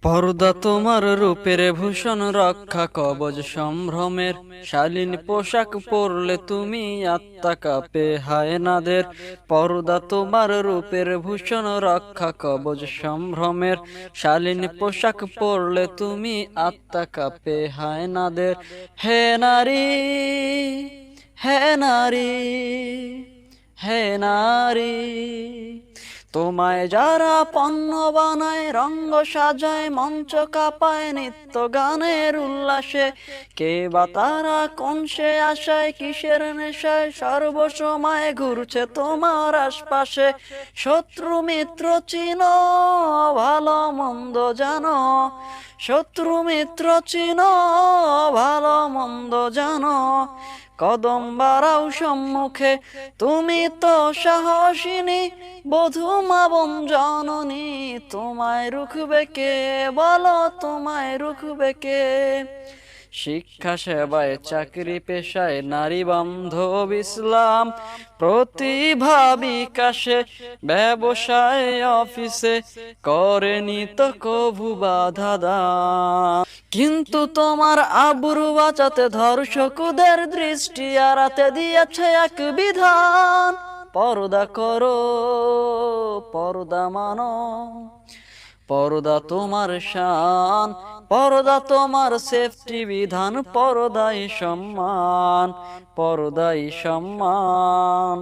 পর্দা তোমার রূপের ভূষণ, রক্ষা কবচ সম্ভ্রমের। শালীন পোশাক পরলে তুমি আত্মা কাঁপে হায়নাদের। পর্দা তোমার রূপের ভূষণ, রক্ষা কবচ সম্ভ্রমের। শালীন পোশাক পরলে তুমি আত্মা কাঁপে হায়নাদের। হে নারী, হে নারী, হে নারী, তোমায় যারা পণ্য বানায়, রঙ্গ সাজায়, মঞ্চ কাঁপায়, নিত্য গানের উল্লাসে, কে বা তারা কোন সে আশায়, কিসের নেশায় সর্বসময় ঘুরছে তোমার আশপাশে। শত্রু মিত্র চিনো, ভালো মন্দ জানো, শত্রু মিত্র চিনো, ভালো মন্দ জানো। কদম বাড়াও সম্মুখে, তুমি তো সাহসিনী, বধূ মা বোন জননী। তোমায় রুখবে কে, বলো তোমায় রুখবে কে? শিক্ষা সেবায়, চাকরি পেশায়, নারী বান্ধব ইসলাম। প্রতিভা বিকাশে, ব্যবসায় অফিসে, করেনি তো কভু বাধা দান। কিন্তু তোমার আবরু বাঁচাতে ধর্ষকদের দৃষ্টি এড়াতে দিয়েছে এক বিধান। পর্দা করো, পর্দা মানো, পর্দা তোমার শান, পর্দা তোমার সেফটি বিধান। পর্দাই সম্মান, পর্দাই সম্মান।